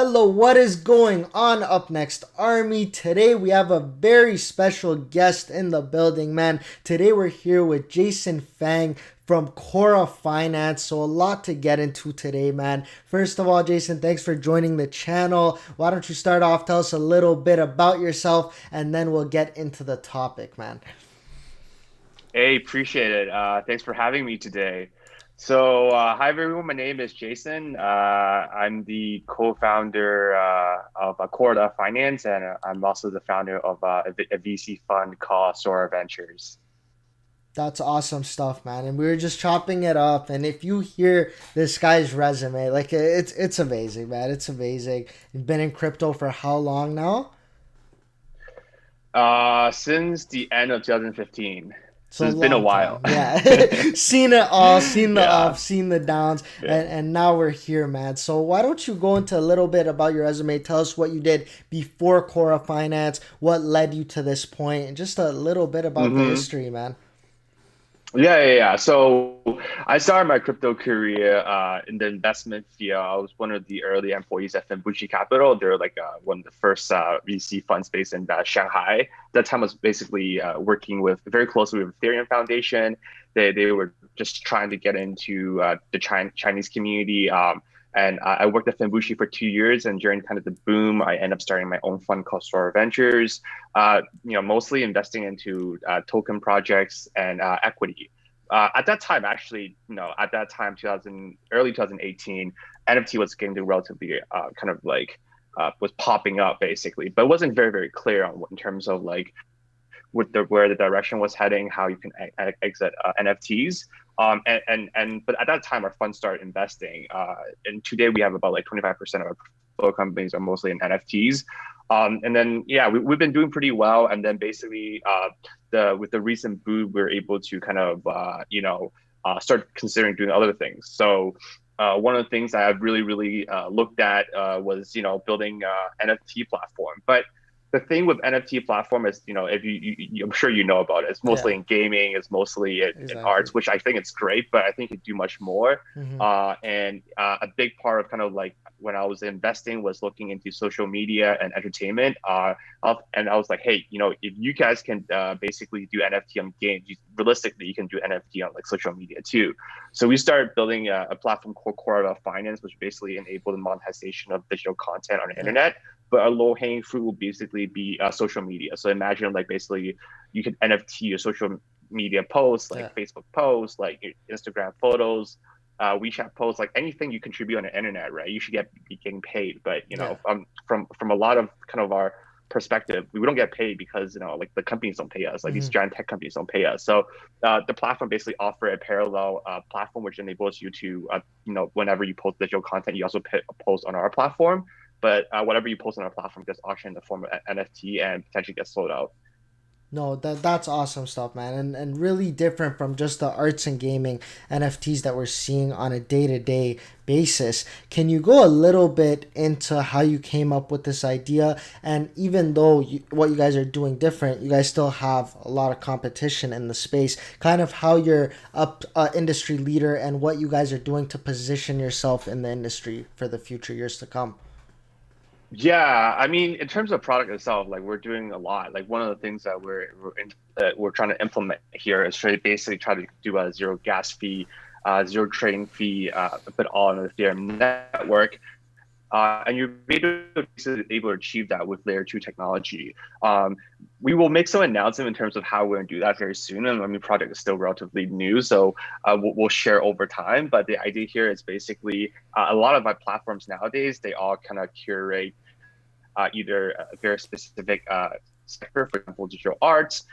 Hello, what is going on up next, Army? Today we have a very special guest in the building, man. Today we're here with Jason Fang from Corra.Finance. So a lot to get into today, man. First of all, Jason, thanks for joining the channel. Why don't you start off, tell us a little bit about yourself, and then we'll get into the topic, man. Hey, appreciate it. Thanks for having me today. Hi everyone. My name is Jason. I'm the co-founder of Corra.Finance, and I'm also the founder of a VC fund called Sora Ventures. That's awesome stuff, man. And we were just chopping it up. And if you hear this guy's resume, like it's amazing, man. It's amazing. You've been in crypto for how long now? Since the end of 2015, It's a so it's been a long while. time. Yeah. Seen it all, seen the Yeah, ups, seen the downs, yeah. and now we're here, man. So why don't you go into a little bit about your resume? Tell us what you did before Corra.Finance, what led you to this point, and just a little bit about the hmm history, man. Yeah. So I started my crypto career in the investment field. I was one of the early employees at Fimbushi Capital. They're like one of the first VC funds based in Shanghai. That time I was basically working with very closely with Ethereum Foundation. They were just trying to get into the Chinese community. And I worked at Fimbushi for 2 years, and during kind of the boom, I ended up starting my own fund called Sora Ventures. Mostly investing into token projects and equity. At that time, actually, at that time, early 2018, NFT was getting to relatively kind of like was popping up basically, but it wasn't very clear on in terms of like where the direction was heading, how you can exit NFTs. But at that time, our fund started investing. And today we have about like 25% of our portfolio companies are mostly in NFTs. And then yeah, we've been doing pretty well. And then basically, the with the recent boom, we're able to kind of start considering doing other things. So. One of the things I really looked at was building NFT platform, but the thing with NFT platform is, if I'm sure you know about it. It's Yeah, mostly in gaming, it's mostly in exactly. arts, which I think it's great, but I think you do much more. Hmm. And a big part of kind of like when I was investing was looking into social media and entertainment. And I was like, hey, if you guys can basically do NFT on games, realistically, you can do NFT on like social media too. So we started building a platform called Corra.Finance, which basically enabled the monetization of digital content on the Yeah. internet, but a low hanging fruit will basically be social media. So imagine like basically you can NFT your social media posts, like Yeah. Facebook posts, like Instagram photos, WeChat posts, like anything you contribute on the internet, right? You should be getting paid. But Yeah. from a lot of kind of our perspective, we don't get paid because like the companies don't pay us, like these Hmm. giant tech companies don't pay us. So the platform basically offer a parallel platform which enables you to whenever you post digital content, you also post on our platform. But whatever you post on our platform gets auctioned in the form of NFT and potentially gets sold out. No, that's awesome stuff, man, and really different from just the arts and gaming NFTs that we're seeing on a day to day basis. Can you go a little bit into how you came up with this idea? And even though what you guys are doing different, you guys still have a lot of competition in the space. Kind of how you're up industry leader and what you guys are doing to position yourself in the industry for the future years to come. Yeah, I mean, in terms of product itself, like we're doing a lot. Like one of the things that we're trying to implement here is basically try to do a zero gas fee, zero trading fee, but all on the Ethereum network. And you're able to achieve that with layer two technology. Um, we will make some announcement in terms of how we're going to do that very soon. And I mean, project is still relatively new, so we'll share over time. But the idea here is basically a lot of my platforms nowadays, they all kind of curate either a very specific sector, for example, digital arts,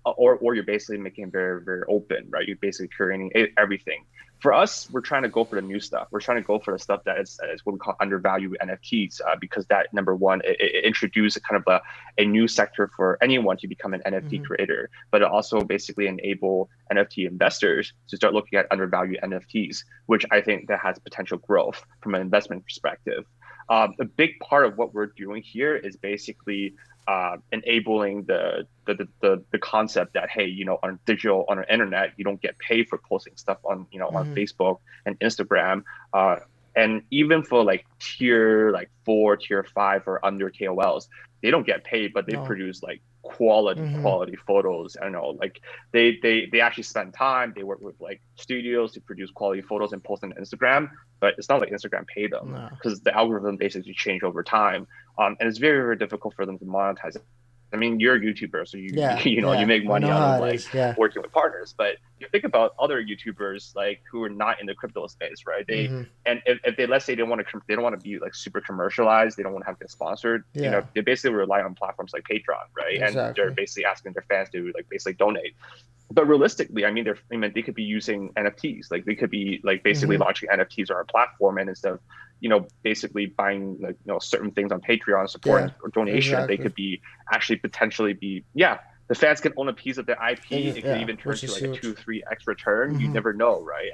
or you're basically making it very open, right? You're basically curating everything. For us, we're trying to go for the new stuff. We're trying to go for the stuff that is what we call undervalued NFTs, because that number one, it introduces kind of a new sector for anyone to become an NFT Hmm. creator, but it also basically enable NFT investors to start looking at undervalued NFTs, which I think that has potential growth from an investment perspective. A big part of what we're doing here is basically enabling the concept that hey, on digital on the internet, you don't get paid for posting stuff on on Hmm. Facebook and Instagram. And even for like tier like 4, tier 5 or under KOLs, they don't get paid, but they No. produce like quality Mm-hmm. quality photos. I don't know, like they actually spend time. They work with like studios to produce quality photos and post them on Instagram. But it's not like Instagram pay them No. because the algorithm basically change over time. And it's very, very difficult for them to monetize. I mean, you're a YouTuber, so you Yeah. you know you Yeah. make I money know out how of it like is. Yeah. working with partners. But you think about other YouTubers like who are not in the crypto space, right? They Mm-hmm. and if they, let's say they don't want to be like super commercialized, they don't want to have to get sponsored. Yeah. They basically rely on platforms like Patreon, right? And they're Exactly. basically asking their fans to like basically donate. But realistically, I mean, they could be using NFTs. Like they could be like basically Mm-hmm. launching NFTs on our platform, and instead of basically buying like certain things on Patreon support Yeah. or donation, they Exactly. could be actually potentially be yeah. The fans can own a piece of their IP. It could Yeah. even turn Which to is like a huge. 2, 3x return. You Mm-hmm. never know, right?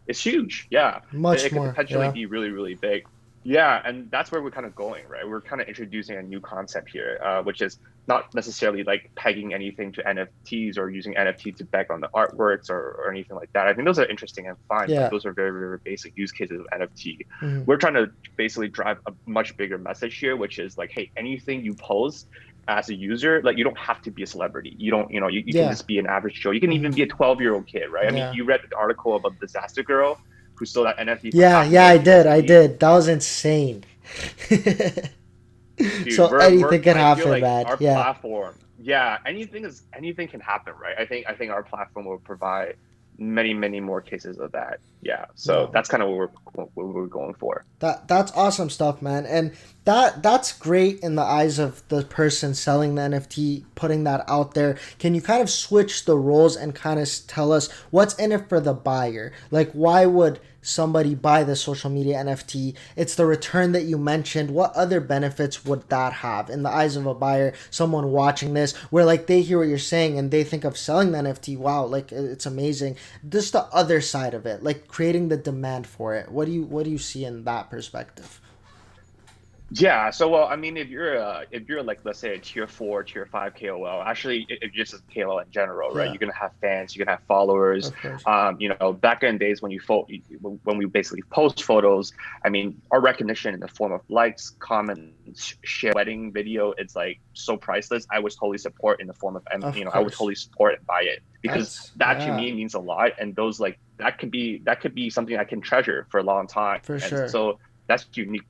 It's huge. Yeah, Much it could more. potentially Yeah. be really, really big. Yeah, and that's where we're kind of going, right? We're kind of introducing a new concept here, which is not necessarily like pegging anything to NFTs or using NFT to back on the artworks or anything like that. I think those are interesting and fine, but Yeah. those are very, very basic use cases of NFT. Mm-hmm. We're trying to basically drive a much bigger message here, which is like, hey, anything you post as a user, like you don't have to be a celebrity. You don't, you can Yeah. just be an average Joe. You can even Mm-hmm. be a 12-year-old kid, right? I mean, Yeah. you read the article about the disaster girl who sold that NFT for Yeah. half a Yeah. I million did. I USD. did. That was insane. Dude, So anything can I feel happen, like man. our Yeah. platform, yeah, anything can happen, right? I think our platform will provide many, many more cases of that. Yeah. So No. that's kind of what we're going for. That's awesome stuff, man. And that's great in the eyes of the person selling the NFT, putting that out there. Can you kind of switch the roles and kind of tell us what's in it for the buyer? Like why would somebody buy the social media NFT? It's the return that you mentioned. What other benefits would that have in the eyes of a buyer, someone watching this, where like they hear what you're saying and they think of selling the NFT, wow, like it's amazing. Just the other side of it, like creating the demand for it. What do you see in that perspective? Yeah, so well, I mean, if you're like let's say a tier 4, tier 5 KOL, actually, if you're just a KOL in general, right? Yeah, You're gonna have fans, you're gonna have followers. of course. Back in days when we basically post photos, I mean, our recognition in the form of likes, comments, share, wedding video, it's like so priceless. I would totally support in the form of, Of I would course. totally support and buy it because That's that to yeah, me means a lot, and those like that could be something I can treasure for a long time, for and sure. so that's unique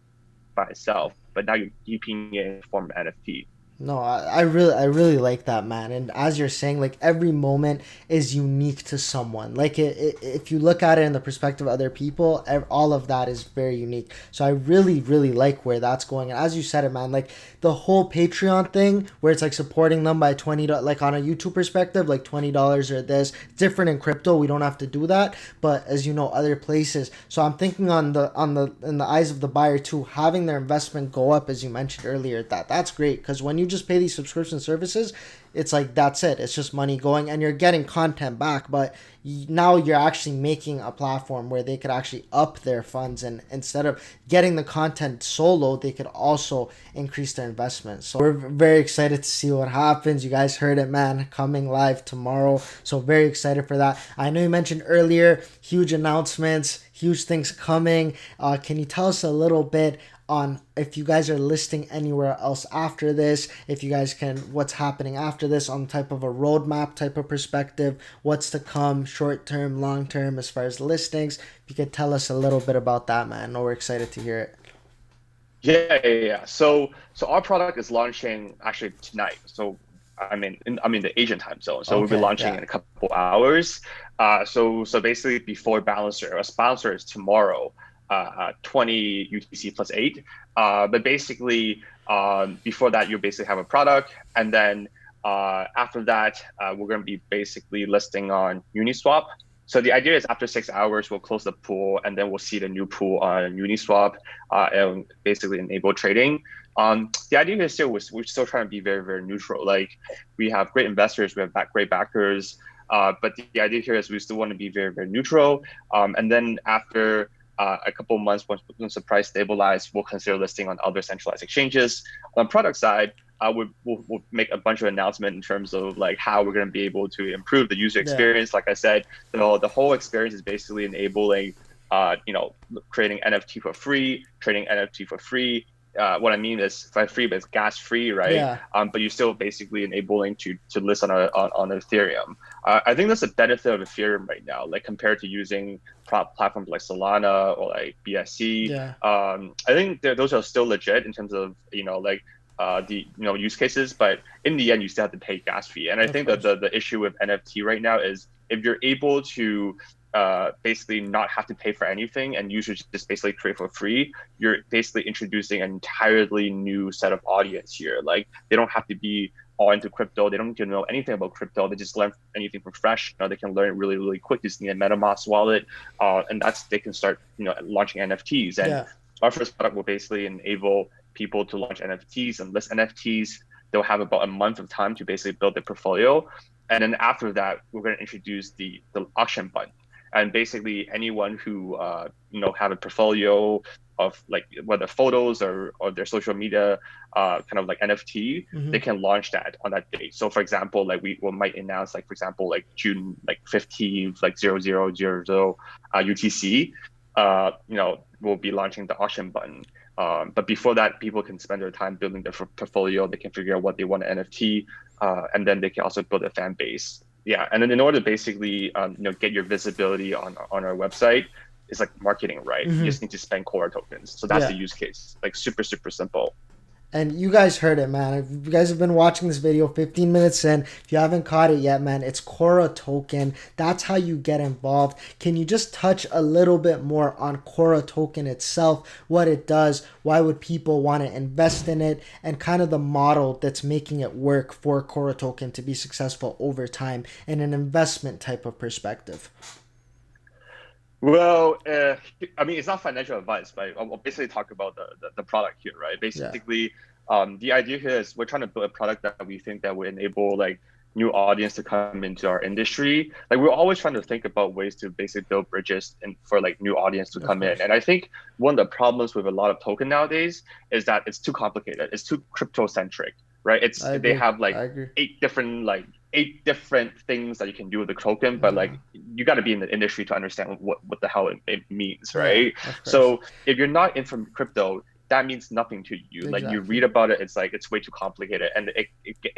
by itself, but now you're keeping it in the form of NFT. No, I really like that, man. And as you're saying, like every moment is unique to someone. Like if you look at it in the perspective of other people, all of that is very unique. So I really like where that's going. And as you said it, man, like the whole Patreon thing, where it's like supporting them by $20, like on a YouTube perspective, like $20 or this. Different in crypto, we don't have to do that. But as you know, other places. So I'm thinking on the in the eyes of the buyer too, having their investment go up, as you mentioned earlier. That's great because when you just pay these subscription services, it's like that's it. It's just money going, and you're getting content back. But now you're actually making a platform where they could actually up their funds, and instead of getting the content solo, they could also increase their investment. So we're very excited to see what happens. You guys heard it, man. Coming live tomorrow. So very excited for that. I know you mentioned earlier huge announcements, huge things coming. Can you tell us a little bit on if you guys are listing anywhere else after this, if you guys can, what's happening after this on type of a roadmap type of perspective, what's to come, short term, long term, as far as listings? If you could tell us a little bit about that, man. We're excited to hear it. Yeah. So our product is launching actually tonight. So I'm in the Asian time zone, so we'll be Okay, launching yeah. in a couple hours. So basically before balancer, a sponsor is tomorrow, 20 UTC plus 8. But basically, before that, you basically have a product, and then after that, we're going to be basically listing on Uniswap. So the idea is after 6 hours, we'll close the pool, and then we'll see the new pool on Uniswap, and basically enable trading. The idea is still we're still trying to be very, very neutral. Like we have great investors, we have great backers, but the idea here is we still want to be very, very neutral. And then after a couple of months, once the price stabilizes, we'll consider listing on other centralized exchanges. On the product side, we'll make a bunch of announcements in terms of like how we're going to be able to improve the user Yeah. experience. Like I said, the whole experience is basically enabling creating NFT for free, trading NFT for free. What I mean is for free, but it's gas free, right? Yeah, But you're still basically enabling to list on Ethereum. I think that's the benefit of Ethereum right now, like compared to using platforms like Solana or like BSC. yeah, I think those are still legit in terms of like the use cases, but in the end, you still have to pay gas fee. And I of think that course. the issue with NFT right now is if you're able to basically not have to pay for anything and users just basically create for free, you're basically introducing an entirely new set of audience here. Like they don't have to be all into crypto. They don't need to know anything about crypto. They just learn anything from fresh. They can learn it really, really quick. Just need a MetaMask wallet, and they can start launching NFTs. And Yeah. our first product will basically enable people to launch NFTs and list NFTs. They'll have about a month of time to basically build their portfolio. And then after that, we're going to introduce the auction button. And basically anyone who have a portfolio of like whether photos or their social media kind of like NFT, Mm-hmm. they can launch that on that date. So for example, like we might announce like for example like June like 15th like 0000 UTC, we'll be launching the auction button. But before that, people can spend their time building their portfolio. They can figure out what they want to NFT, and then they can also build a fan base. Yeah, and then in order to basically get your visibility on our website, it's like marketing, right? You Mm-hmm. just need to spend Corra tokens. So that's the Yeah. use case, like super super simple. And you guys heard it, man. If you guys have been watching this video 15 minutes in, if you haven't caught it yet, man, it's Corra Token. That's how you get involved. Can you just touch a little bit more on Corra Token itself, what it does, why would people want to invest in it, and kind of the model that's making it work for Corra Token to be successful over time in an investment type of perspective? Well, I mean, it's not financial advice, but I'll basically talk about the product here, right? Yeah, Basically, the idea here is we're trying to build a product that we think that will enable like new audience to come into our industry. Like we're always trying to think about ways to basically build bridges and for like new audience to of come in. course. And I think one of the problems with a lot of token nowadays is that it's too complicated. It's too crypto centric, right? I They agree. have I like agree. eight different things that you can do with the token, but Yeah. like you got to be in the industry to understand what the hell it means, Yeah, right? of course. So if you're not in from crypto, that means nothing to you. Like you Exactly. read about it, it's like it's way too complicated, and it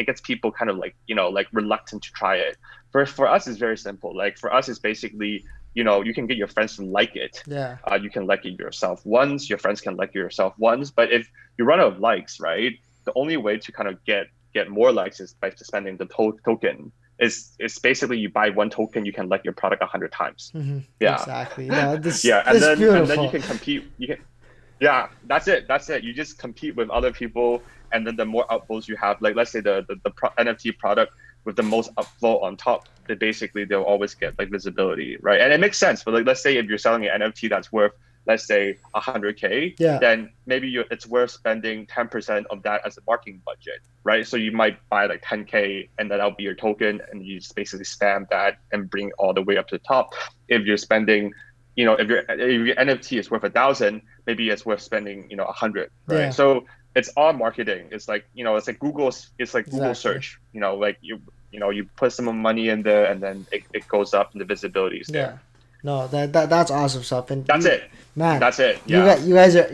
gets people kind of like like reluctant to try it. For us, it's very simple. Like for us, it's basically you can get your friends to like it. Yeah. You can like it yourself once. Your friends can like it yourself once. But if you run out of likes, right? The only way to kind of get more likes is by spending the token. It's basically you buy one token, you can like your product 100 times. Hmm. Yeah, Exactly. No, this yeah, this and then you beautiful. can compete. You can yeah, that's it. That's it. You just compete with other people, and then the more upvotes you have, like let's say the NFT product with the most upvote on top, they basically they'll always get like visibility, right? And it makes sense. But like let's say if you're selling an NFT that's worth let's say 100K, Yeah. then maybe it's worth spending 10% of that as a marketing budget, right? So you might buy like 10K, and then that'll be your token, and you just basically spam that and bring all the way up to the top. If you're spending if your NFT is worth 1,000, maybe it's worth spending 100, right? Yeah. So it's all marketing. It's like it's like Google Exactly. search. Like you put some money in there, and then it goes up, and the visibility is there. Yeah. No, that's awesome stuff. And That's you, it. man, That's it. you Yeah. got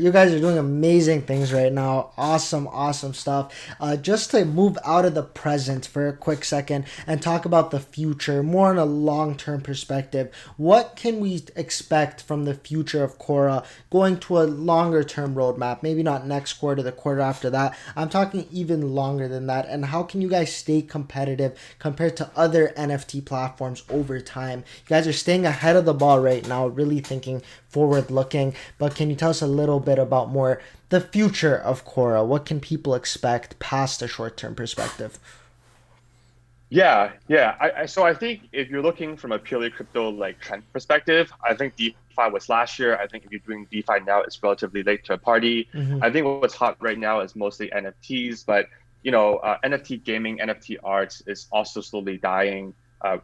you guys are doing amazing things right now. Awesome stuff. Just to move out of the present for a quick second and talk about the future, more on a long-term perspective. What can we expect from the future of Cora going to a longer-term roadmap? Maybe not next quarter, the quarter after that. I'm talking even longer than that. And how can you guys stay competitive compared to other NFT platforms over time? You guys are staying ahead of the ball right now, really thinking forward looking. But can you tell us a little bit about more the future of Cora? What can people expect past a short term perspective? Yeah, yeah. So I think if you're looking from a purely crypto like trend perspective, I think DeFi was last year. I think if you're doing DeFi now, it's relatively late to a party. Mm-hmm. I think what's hot right now is mostly NFTs, but NFT gaming, NFT arts is also slowly dying.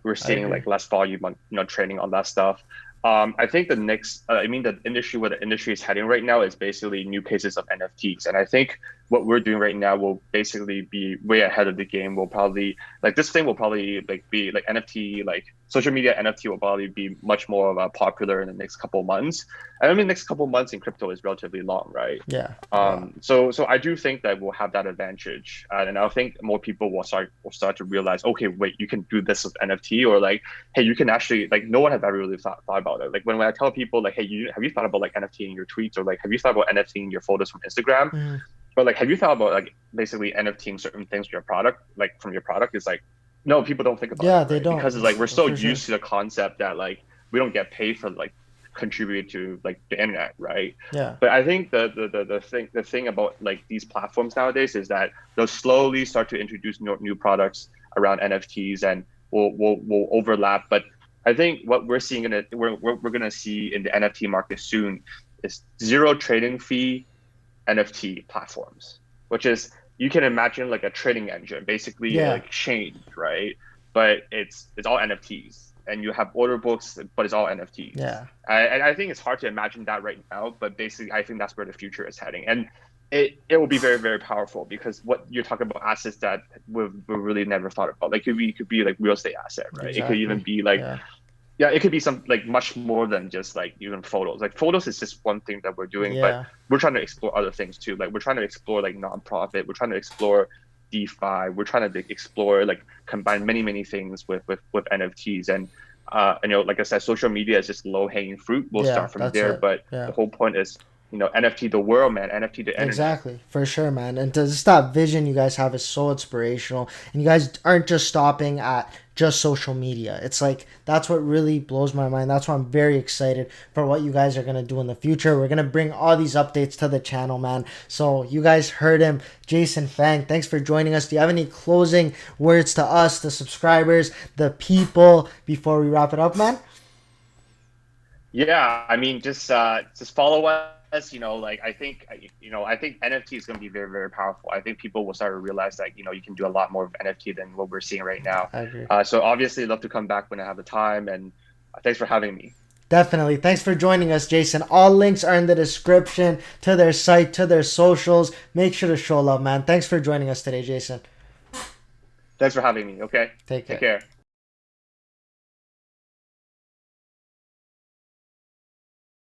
We're I seeing agree. like less volume on trading on that stuff. I think the next, I mean, the industry where the industry is heading right now is basically new cases of NFTs, and I think what we're doing right now will basically be way ahead of the game. Will probably like this thing will probably like be like NFT, like social media NFT will probably be much more of a popular in the next couple of months. And I mean, next couple of months in crypto is relatively long, right? Yeah. Wow. So I do think that we'll have that advantage, and I think more people will start to realize, okay, wait, you can do this with NFT, or like, hey, you can actually like no one had ever really thought about it. Like when I tell people like, hey, have you thought about like NFT in your tweets, or like have you thought about NFT in your photos from Instagram, Mm, but like have you thought about like basically NFTing certain things from your product, like from your product? It's like no, people don't think about it, yeah, they right? Because it's like we're don't so for sure. used to the concept that like we don't get paid for like contribute to like the internet, right? Yeah. But I think the thing about like these platforms nowadays is that they'll slowly start to introduce new products around NFTs, and will overlap. But I think what we're seeing in it, we're gonna see in the NFT market soon is zero trading fee NFT platforms, which is you can imagine like a trading engine, basically an Yeah. exchange, right? But it's all NFTs, and you have order books, but it's all NFTs. Yeah. And I think it's hard to imagine that right now, but basically I think that's where the future is heading, and it will be very very powerful because what you're talking about assets that we really never thought about, like could be like real estate asset, right? It could even Exactly. be like Yeah. yeah, it could be some like much more than just like even photos. Like photos is just one thing that we're doing, but Yeah. we're trying to explore other things too. Like we're trying to explore like nonprofit. We're trying to explore DeFi. We're trying to like, explore like combine many things with NFTs. And like I said, social media is just low hanging fruit. We'll Yeah. start from That's there, it. but Yeah. the whole point is NFT the world, man. NFT the internet. Exactly, for sure, man. And just that vision you guys have is so inspirational. And you guys aren't just stopping at just social media. It's like that's what really blows my mind. That's why I'm very excited for what you guys are gonna do in the future. We're gonna bring all these updates to the channel, man. So you guys heard him, Jason Fang. Thanks for joining us. Do you have any closing words to us, the subscribers, the people, before we wrap it up, man? Yeah, I mean, just follow us. Like I think NFT is going to be very very powerful. I think people will start to realize that you can do a lot more of NFT than what we're seeing right now. I agree. So obviously, love to come back when I have the time, and thanks for having me. Definitely. Thanks for joining us, Jason. All links are in the description to their site, to their socials. Make sure to show love, man. Thanks for joining us today, Jason. Thanks for having me. Okay, Take take care. care.